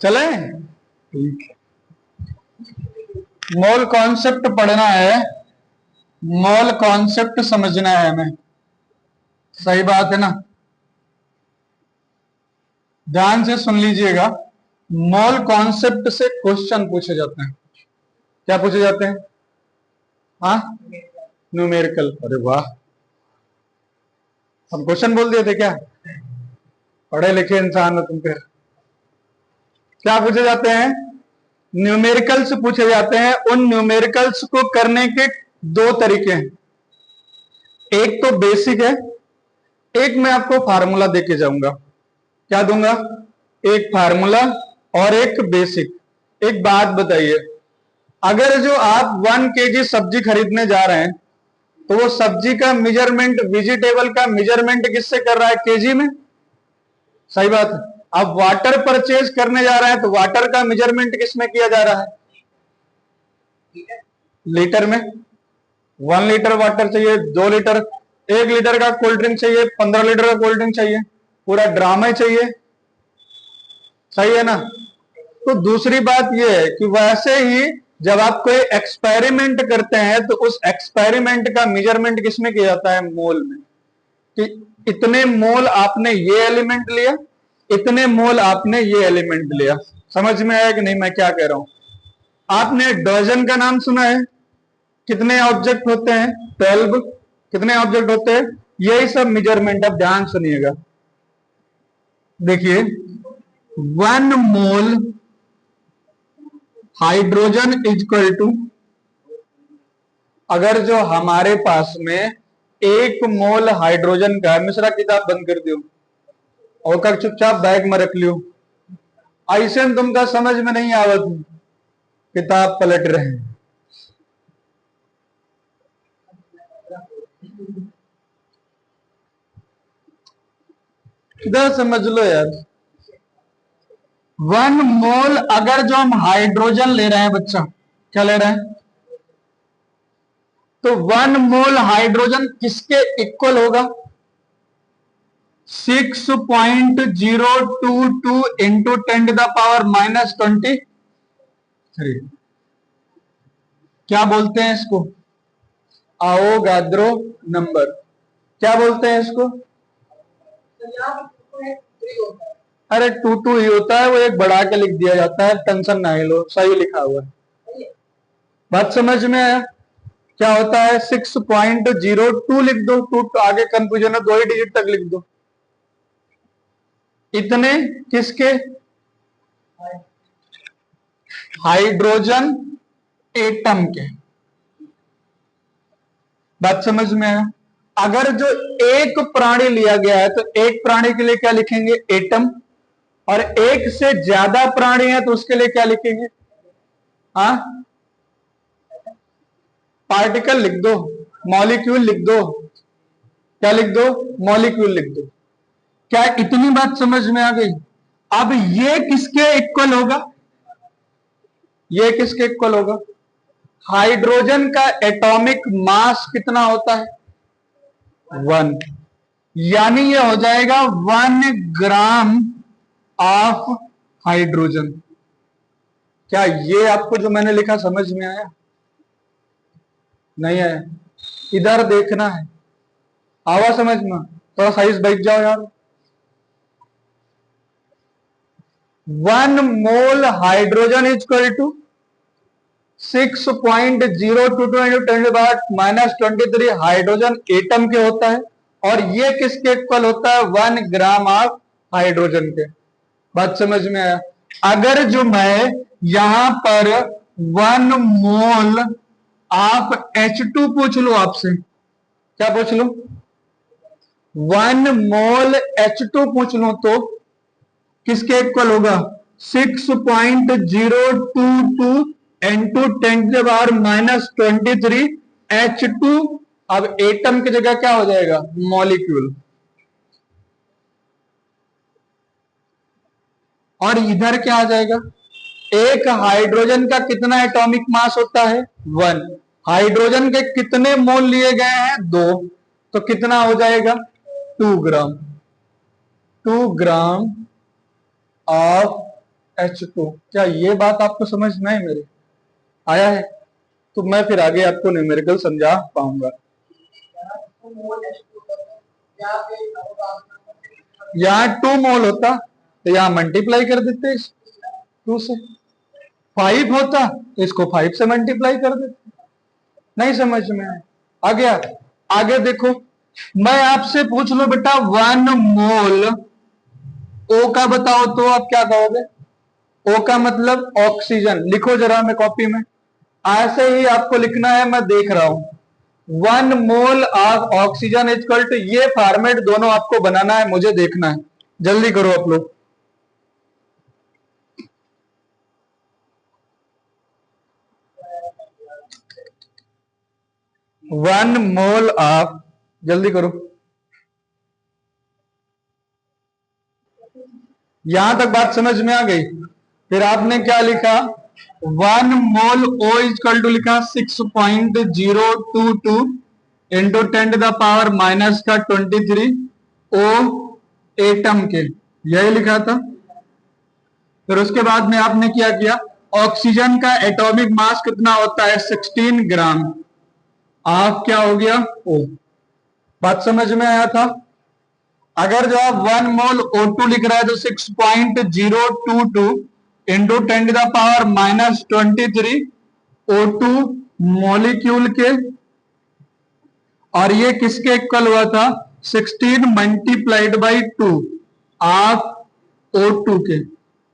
चले ठीक है। मोल कॉन्सेप्ट पढ़ना है, मोल कॉन्सेप्ट समझना है हमें, सही बात है ना। ध्यान से सुन लीजिएगा, मोल कॉन्सेप्ट से क्वेश्चन पूछे जाते हैं। क्या पूछे जाते हैं? हाँ, न्यूमेरिकल। अरे वाह, हम क्वेश्चन बोल दिए थे क्या? पढ़े लिखे इंसान हो तुम फिर। क्या पूछे जाते हैं? न्यूमेरिकल्स पूछे जाते हैं। उन न्यूमेरिकल्स को करने के दो तरीके हैं, एक तो बेसिक है, एक मैं आपको फार्मूला देके जाऊंगा। क्या दूंगा? एक फार्मूला और एक बेसिक। एक बात बताइए, अगर जो आप 1 kg सब्जी खरीदने जा रहे हैं तो वो सब्जी का मेजरमेंट, वेजिटेबल का मेजरमेंट किससे कर रहा है? केजी में। सही बात है। अब वाटर परचेज करने जा रहे हैं तो वाटर का मेजरमेंट किस में किया जा रहा है? लीटर में। 1 लीटर वाटर चाहिए, 2 लीटर, 1 लीटर का कोल्ड ड्रिंक चाहिए, 15 लीटर का कोल्ड ड्रिंक चाहिए, पूरा ड्रामा चाहिए। सही है ना। तो दूसरी बात यह है कि वैसे ही जब आप कोई एक्सपेरिमेंट करते हैं तो उस एक्सपेरिमेंट का मेजरमेंट किसमें किया जाता है? मोल में। कि इतने मोल आपने ये एलिमेंट लिया, इतने मोल आपने ये एलिमेंट लिया। समझ में आया कि नहीं मैं क्या कह रहा हूं? आपने डजन का नाम सुना है? कितने ऑब्जेक्ट होते हैं? 12। कितने ऑब्जेक्ट होते हैं? यही सब मेजरमेंट। अब ध्यान सुनिएगा, देखिए 1 mole hydrogen is equal to, अगर जो हमारे पास में 1 मोल हाइड्रोजन का, मिश्रा किताब बंद कर दियो और का चुपचाप बैग में रख लियो, ऐसे तुमका समझ में नहीं आवत, किताब पलट रहे हैं। इधर समझ लो यार, 1 मोल अगर जो हम हाइड्रोजन ले रहे हैं बच्चा, क्या ले रहे हैं? तो 1 मोल हाइड्रोजन किसके इक्वल होगा? 6.022 इंटू 10⁻⁻23। क्या बोलते हैं इसको? Avogadro number. क्या बोलते हैं इसको? अरे 2 ही होता है, वो एक बढ़ा के लिख दिया जाता है, टेंशन ना लो, सही लिखा हुआ है। बात समझ में आया? क्या होता है? 6.02 लिख दो, 2 आगे कंफ्यूजन है, 2 ही डिजिट तक लिख दो। इतने किसके? हाइड्रोजन एटम के। बात समझ में आया? अगर जो एक प्राणी लिया गया है तो एक प्राणी के लिए क्या लिखेंगे? एटम। और एक से ज्यादा प्राणी है तो उसके लिए क्या लिखेंगे? हाँ, पार्टिकल लिख दो, मॉलिक्यूल लिख दो। क्या लिख दो? मॉलिक्यूल लिख दो। क्या इतनी बात समझ में आ गई? अब ये किसके इक्वल होगा? ये किसके इक्वल होगा? हाइड्रोजन का एटॉमिक मास कितना होता है? 1। यानी ये हो जाएगा 1 ग्राम ऑफ हाइड्रोजन। क्या ये आपको जो मैंने लिखा समझ में आया? नहीं आया? इधर देखना है, आवा समझ में? थोड़ा साइज बैठ जाओ यार। 1 mole hydrogen is equal to 6.022 × 10⁻⁻23 atom के होता है, और ये किसके इक्वल होता है? 1 ग्राम ऑफ हाइड्रोजन के। बात समझ में आया? अगर जो मैं यहां पर 1 मोल ऑफ H2 पूछ लो आपसे, क्या पूछ लो? 1 मोल H2 पूछ लो तो किसके इक्वल होगा? 6.022 इंटू 10⁻⁻23 H2। अब एटम की जगह क्या हो जाएगा? मॉलिक्यूल। और इधर क्या आ जाएगा? एक हाइड्रोजन का कितना एटॉमिक मास होता है? 1। हाइड्रोजन के कितने मोल लिए गए हैं? 2। तो कितना हो जाएगा? 2 ग्राम। 2 ग्राम ऑफ H2। क्या ये बात आपको समझ में आई मेरी? आया है? तो मैं फिर आगे आपको न्यूमेरिकल समझा पाऊंगा। यहाँ 2 मोल होता तो यहाँ मल्टीप्लाई कर देते 2 से। 5 होता तो इसको 5 से मल्टीप्लाई कर देते। नहीं समझ में आया? आ गया? आगे देखो, मैं आपसे पूछ लो बेटा 1 मोल ओ का बताओ तो आप क्या कहोगे? ओ का मतलब ऑक्सीजन। लिखो जरा मैं कॉपी में, ऐसे ही आपको लिखना है, मैं देख रहा हूं। 1 mole of oxygen equal to, ये फॉर्मेट दोनों आपको बनाना है, मुझे देखना है, जल्दी करो आप लोग। 1 मोल ऑफ, जल्दी करो। यहां तक बात समझ में आ गई? फिर आपने क्या लिखा? 1 मोल ओ इक्वल टू लिखा 6.022 into 10 to the power minus का 23 ओ एटम के, यही लिखा था। फिर उसके बाद में आपने क्या किया? ऑक्सीजन का एटॉमिक मास कितना होता है? 16 ग्राम। आप क्या हो गया? ओ। बात समझ में आया था? अगर जो आप 1 मोल O2 लिख रहा है तो 6.022 into 10 to the power minus 23 O2 molecule के, और ये किसके इक्वल हुआ था? 16 मल्टीप्लाइड बाई 2 ऑफ O2 के,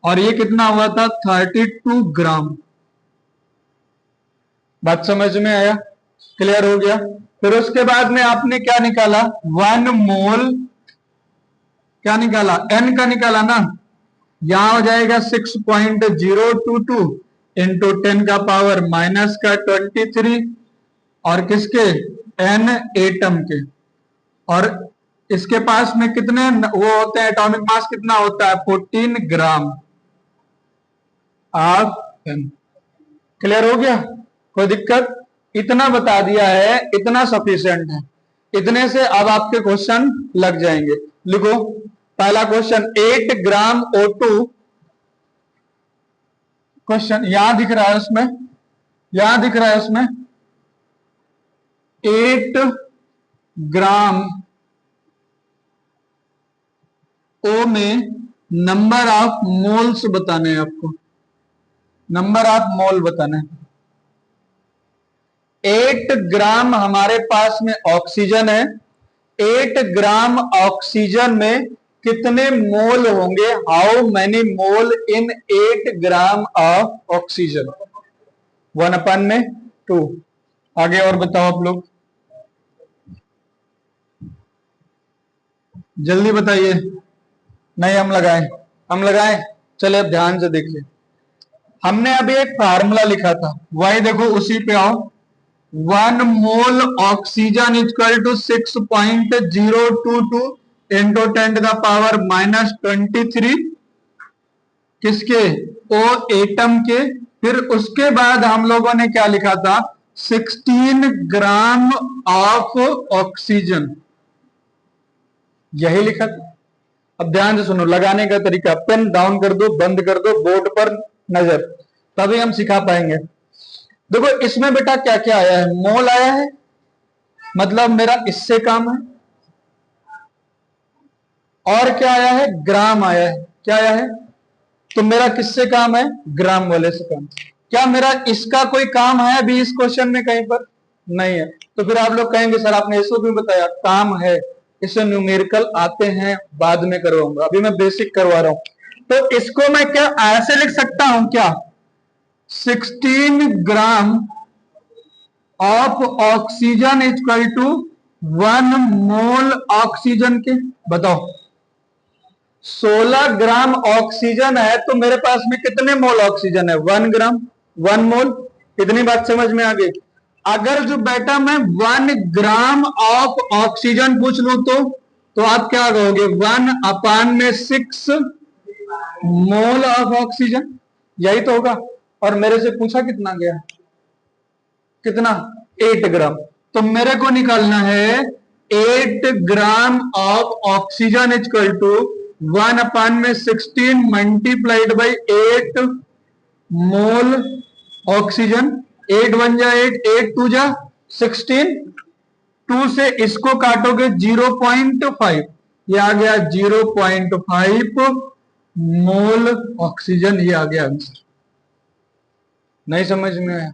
और ये कितना हुआ था? 32 ग्राम। बात समझ में आया? क्लियर हो गया? फिर उसके बाद में आपने क्या निकाला? 1 मोल, क्या निकाला? N का निकाला ना। यहां हो जाएगा 6.022 इंटू 10 का पावर माइनस का 23, और किसके? N एटम के। और इसके पास में कितने वो होते हैं? एटॉमिक मास कितना होता है? 14 ग्राम ऑफ N। क्लियर हो गया? कोई दिक्कत? इतना बता दिया है, इतना सफिशिएंट है। इतने से अब आपके क्वेश्चन लग जाएंगे। लिखो पहला क्वेश्चन, 8 ग्राम O2, क्वेश्चन यहां दिख रहा है उसमें, यहां दिख रहा है उसमें 8 ग्राम ओ में नंबर ऑफ मोल्स बताने हैं आपको, नंबर ऑफ मोल बताने हैं। 8 ग्राम हमारे पास में ऑक्सीजन है, 8 ग्राम ऑक्सीजन में कितने मोल होंगे? How many mole in 8 gram of oxygen? 1/2। आगे और बताओ आप लोग, जल्दी बताइए। नहीं हम लगाएं? हम लगाएं? चले अब ध्यान से देखिए, हमने अभी एक फार्मूला लिखा था, वही देखो उसी पे आओ। 1 mole oxygen equal to 6.022 into 10 to the power minus 23 किसके? ओ एटम के। फिर उसके बाद हम लोगों ने क्या लिखा था? 16 ग्राम ऑफ ऑक्सीजन, यही लिखा था। अब ध्यान से सुनो, लगाने का तरीका, पेन डाउन कर दो, बंद कर दो, बोर्ड पर नजर, तभी हम सिखा पाएंगे। देखो इसमें बेटा क्या क्या आया है? मोल आया है, मतलब मेरा इससे काम है। और क्या आया है? ग्राम आया है। क्या आया है? तो मेरा किससे काम है? ग्राम वाले से काम। क्या मेरा इसका कोई काम है अभी इस क्वेश्चन में कहीं पर? नहीं है। तो फिर आप लोग कहेंगे सर आपने इसको क्यों बताया? काम है, इससे न्यूमेरिकल आते हैं, बाद में करवाऊंगा, अभी मैं बेसिक करवा रहा हूं। तो इसको मैं क्या ऐसे लिख सकता हूं क्या? 16 gram of oxygen equal to 1 mole oxygen के। बताओ 16 ग्राम ऑक्सीजन है तो मेरे पास में कितने मोल ऑक्सीजन है? 1 ग्राम, 1 मोल। इतनी बात समझ में आ गई? अगर जो बेटा मैं 1 ग्राम ऑफ ऑक्सीजन पूछ लू तो आप क्या कहोगे? 1/6 मोल ऑफ ऑक्सीजन, यही तो होगा। और मेरे से पूछा कितना गया? कितना? 8 ग्राम। तो मेरे को निकालना है 8 gram of oxygen equal to 1/16 multiplied by 8 mole oxygen. 8 1 जा 8, 8 2 जा 16, 2 से इसको काटोगे 0.5, ये आ गया 0.5 मोल ऑक्सीजन, ये आ गया आंसर। नहीं समझ में आया?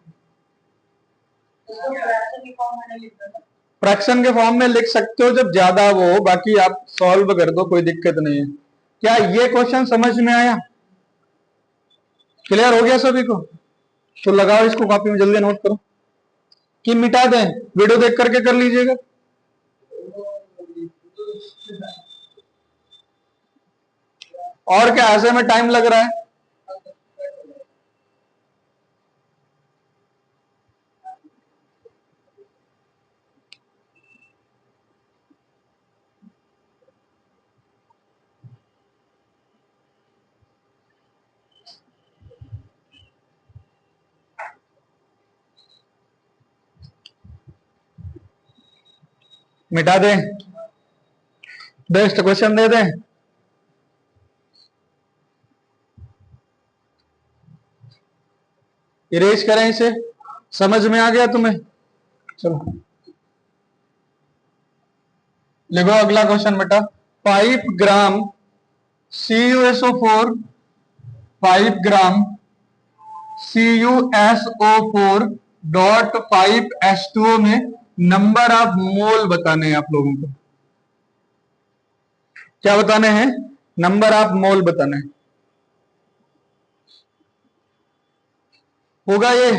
फ्रैक्शन के फॉर्म में लिख सकते हो जब ज्यादा वो हो, बाकी आप सॉल्व कर दो, कोई दिक्कत नहीं है। क्या ये क्वेश्चन समझ में आया? क्लियर हो गया सभी को? तो लगाओ इसको कॉपी में, जल्दी नोट करो कि मिटा दें, वीडियो देख करके कर लीजिएगा। और क्या ऐसे में टाइम लग रहा है? मिटा दें, बेस्ट क्वेश्चन दे दें। इरेज करें इसे। समझ में आ गया तुम्हें? चलो लिखो अगला क्वेश्चन बेटा। 5 ग्राम CuSO4, 5 ग्राम CuSO4 डॉट 5 H2O में नंबर ऑफ मोल बताने हैं आप लोगों को। क्या बताने हैं? नंबर ऑफ मोल बताने हैं। होगा ये?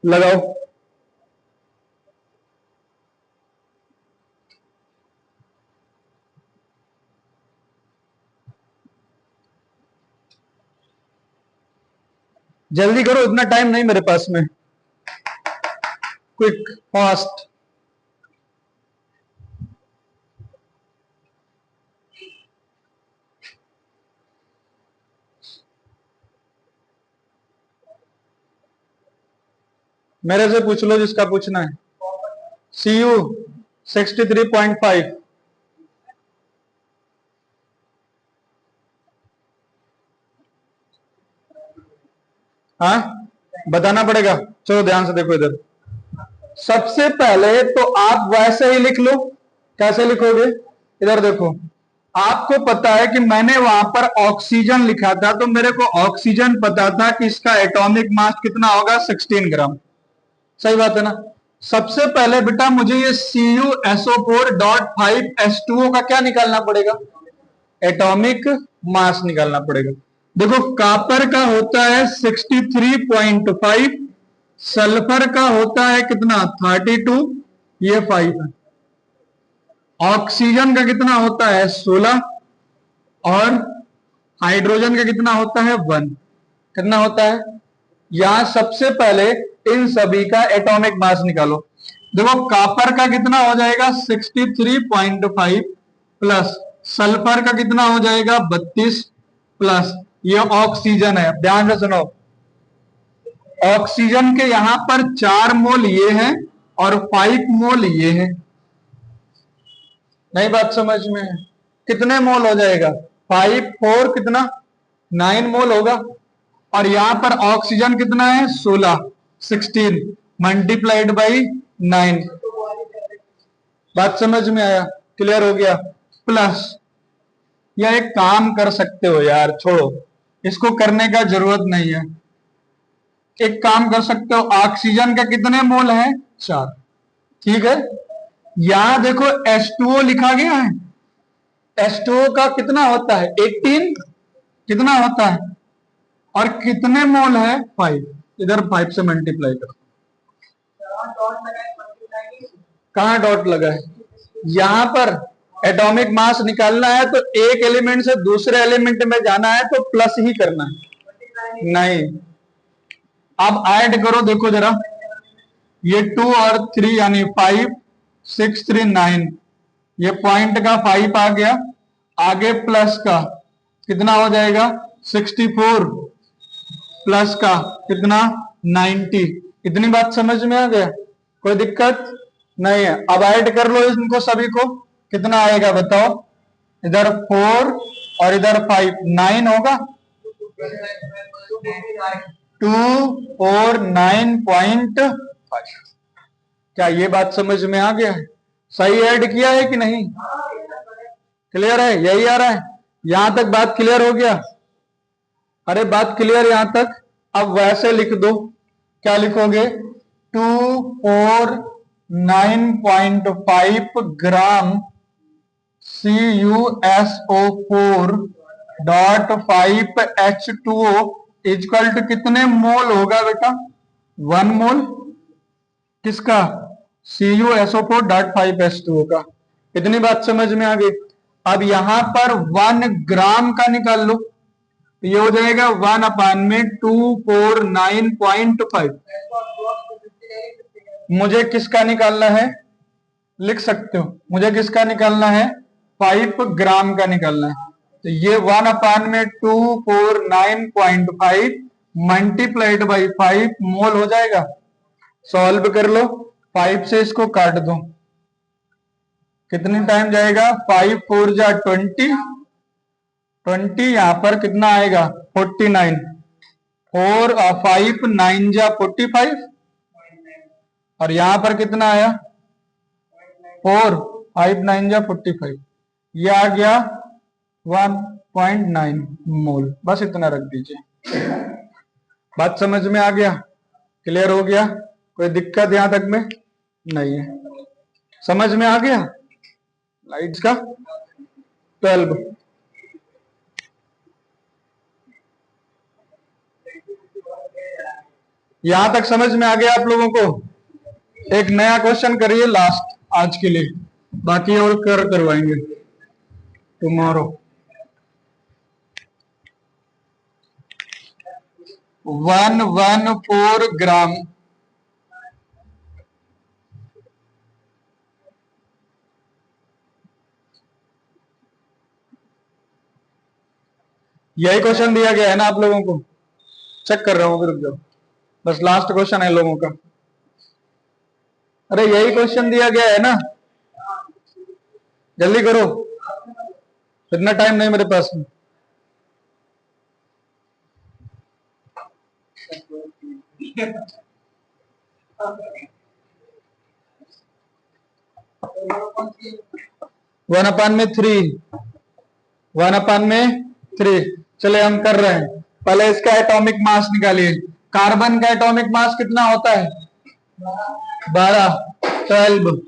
लगाओ। जल्दी करो, इतना टाइम नहीं मेरे पास में। Quick fast. मेरे से पूछ लो जिसका पूछना है। Cu 63.5। हाँ बताना पड़ेगा। चलो ध्यान से देखो इधर। सबसे पहले तो आप वैसे ही लिख लो। कैसे लिखोगे? इधर देखो, आपको पता है कि मैंने वहां पर ऑक्सीजन लिखा था, तो मेरे को ऑक्सीजन पता था कि इसका एटॉमिक मास कितना होगा, 16 ग्राम। सही बात है ना? सबसे पहले बेटा मुझे ये CuSO4.5H2O का क्या निकालना पड़ेगा? एटॉमिक मास निकालना पड़ेगा। देखो कॉपर का होता है 63.5, सल्फर का होता है कितना, 32, ये 5 है। ऑक्सीजन का कितना होता है, 16, और हाइड्रोजन का कितना होता है, 1। कितना होता है? यहां सबसे पहले इन सभी का एटॉमिक मास निकालो। देखो कॉपर का कितना हो जाएगा, 63.5 प्लस सल्फर का कितना हो जाएगा, 32 प्लस ये ऑक्सीजन है। ध्यान से सुनो, ऑक्सीजन के यहां पर 4 मोल ये हैं और 5 मोल ये हैं। नई बात समझ में है? कितने मोल हो जाएगा, 5 4 कितना, 9 मोल होगा। और यहां पर ऑक्सीजन कितना है, 16 मल्टीप्लाइड बाई 9। बात समझ में आया? क्लियर हो गया? प्लस या एक काम कर सकते हो यार, छोड़ो इसको करने का जरूरत नहीं है। एक काम कर सकते हो, ऑक्सीजन का कितने मोल है, 4। ठीक है, यहां देखो H2O लिखा गया है। H2O का कितना होता है, 18। कितना होता है और कितने मोल है, 5। इधर 5 से मल्टीप्लाई करो। कहां डॉट लगा है? यहां पर एटॉमिक मास निकालना है तो एक एलिमेंट से दूसरे एलिमेंट में जाना है तो प्लस ही करना है। नहीं, अब ऐड करो। देखो जरा, ये 2 और 3 यानी 5 6 3 9, ये पॉइंट का 5 आ गया। आगे प्लस का कितना हो जाएगा, 64 प्लस का कितना, 90। इतनी बात समझ में आ गया? कोई दिक्कत नहीं है? अब ऐड कर लो इनको सभी को, कितना आएगा बताओ। इधर 4 और इधर 5, 9 होगा। 249.5। क्या ये बात समझ में आ गया है? सही ऐड किया है कि नहीं? क्लियर है? यही आ रहा है? यहां तक बात क्लियर हो गया? अरे बात क्लियर यहां तक? अब वैसे लिख दो। क्या लिखोगे? 249.5 ग्राम CuSO4.5H2O इक्वल टू कितने मोल होगा बेटा? 1 मोल। किसका? CuSO4.5H2O का। इतनी बात समझ में आ गई? अब यहां पर 1 ग्राम का निकाल लो, तो ये हो जाएगा 1/249.5। मुझे किसका निकालना है? लिख सकते हो, मुझे किसका निकालना है? 5 ग्राम का निकालना है। तो ये 1/249.5 मल्टीप्लाइड बाई 5 मोल हो जाएगा। सॉल्व कर लो, 5 से इसको काट दो, कितनी टाइम जाएगा? 5 4 जा 20, 20 यहां पर कितना आएगा? 49। 4 और 5 9 जा 45, और यहां पर कितना आया? 4 5 9 जा 45, ये आ गया 1.9 मोल। बस इतना रख दीजिए। बात समझ में आ गया? क्लियर हो गया? कोई दिक्कत यहां तक में नहीं है? समझ में आ गया? लाइट्स का 12। यहां तक समझ में आ गया आप लोगों को? एक नया क्वेश्चन करिए लास्ट आज के लिए, बाकी और करवाएंगे टुमारो। 114 ग्राम यही क्वेश्चन दिया गया है ना आप लोगों को? चेक कर रहा हूं, रुक जाओ, बस लास्ट क्वेश्चन है लोगों का। अरे यही क्वेश्चन दिया गया है ना, जल्दी करो, इतना टाइम नहीं मेरे पास में। वन अपान में 3, 1/3। चले हम कर रहे हैं, पहले इसका एटॉमिक मास निकालिए। कार्बन का एटॉमिक मास कितना होता है? 12, 12,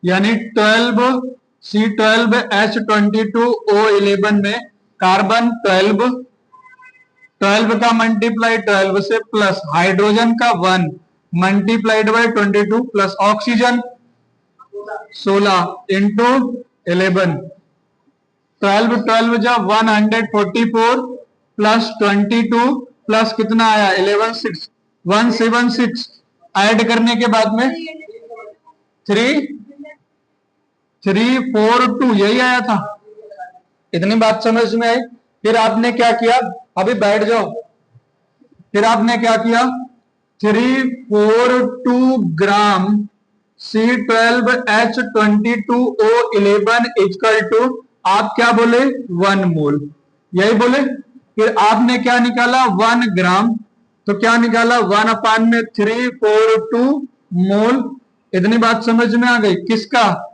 यानी 12 C12H22O11 में कार्बन 12, 12 का मल्टीप्लाई 12 से प्लस हाइड्रोजन का 1 multiplied by 22 plus oxygen 16 into 11। 12 12 जा 144 प्लस 22 प्लस कितना आया? 11 6 176। ऐड करने के बाद में 3 3 4 2 यही आया था। इतनी बात समझ में आई? फिर आपने क्या किया? अभी बैठ जाओ। फिर आपने क्या किया? 342 ग्राम C12H22O11 इक्वल टू आप क्या बोले? 1 मोल, यही बोले। फिर आपने क्या निकाला? 1 ग्राम, तो क्या निकाला? 1/342 मोल। इतनी बात समझ में आ गई? किसका?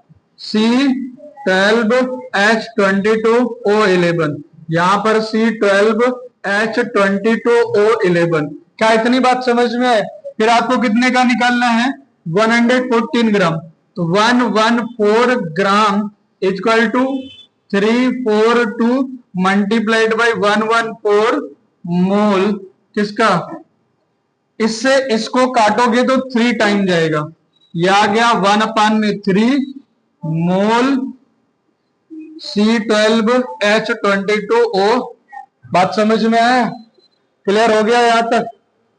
C12H22O11, यहां पर C12H22O11। क्या इतनी बात समझ में आए? फिर आपको कितने का निकालना है? 114 ग्राम, तो 114 gram equal to 342 multiplied by 114 mole. किसका? इससे इसको काटोगे तो 3 टाइम जाएगा, यह आ गया 1/3 मोल C12H22O। बात समझ में आया? क्लियर हो गया यहां तक?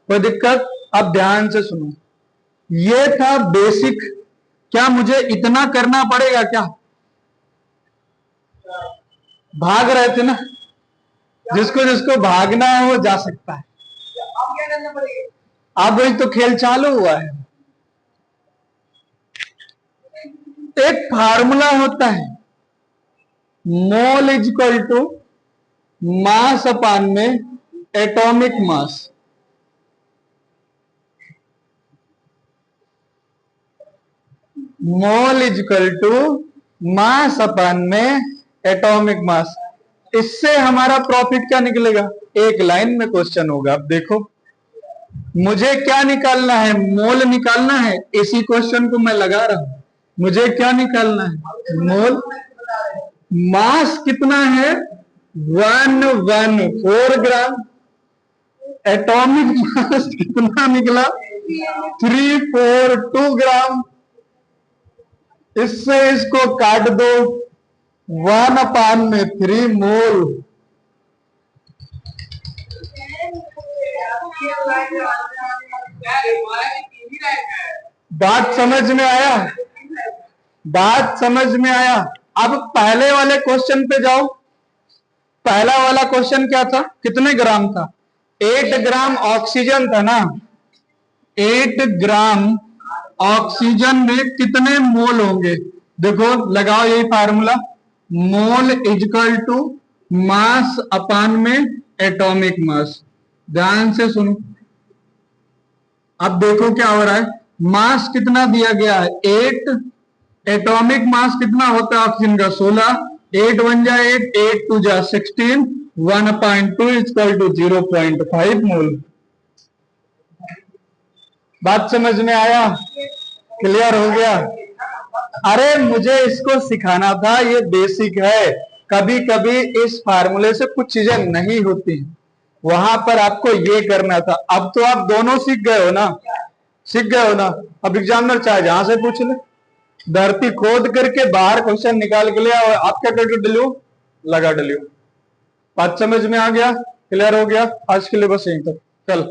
कोई दिक्कत? अब ध्यान से सुनो, ये था बेसिक। क्या मुझे इतना करना पड़ेगा क्या? भाग रहे थे ना, जिसको जिसको भागना है वो जा सकता है। अब क्या करना पड़ेगा? अब वही तो खेल चालू हुआ है। एक फार्मूला होता है, mole is equal to mass upon में atomic mass. Mole is equal to mass upon में एटॉमिक मास। इससे हमारा प्रॉफिट क्या निकलेगा? एक लाइन में क्वेश्चन होगा। अब देखो, मुझे क्या निकालना है? मोल निकालना है। इसी क्वेश्चन को मैं लगा रहा हूं। मुझे क्या निकालना है? मोल। मास कितना है? 114 ग्राम। एटॉमिक मास कितना निकला? 342 ग्राम। इससे इसको काट दो, 1/3 मोल। बात समझ में आया? बात समझ में आया? अब पहले वाले क्वेश्चन पे जाओ। पहला वाला क्वेश्चन क्या था? कितने ग्राम था? 8 ग्राम ऑक्सीजन था ना। 8 ग्राम ऑक्सीजन में कितने मोल होंगे? देखो, लगाओ यही formula. Mole is equal to mass upon में एटॉमिक मास। ध्यान से सुनो। अब देखो क्या हो रहा है। मास कितना दिया गया है? 8। एटॉमिक मास कितना होता है ऑक्सीजन का? 16। 8 1 जा 8, 8 2 जा 16। 1/2 इजकल टू 0.5 मोल। बात समझ में आया? क्लियर हो गया? अरे मुझे इसको सिखाना था, ये बेसिक है। कभी कभी इस फार्मूले से कुछ चीजें नहीं होती, वहां पर आपको ये करना था। अब तो आप दोनों सीख गए हो ना? सीख गए हो ना? अब एग्जामिनर चाहे जहां से पूछ ले, धरती खोद करके बाहर क्वेश्चन निकाल के ले और आप क्या करके डलियो? लगा डलियो। बात समझ में आ गया? क्लियर हो गया? आज के लिए बस यहीं तक। चल।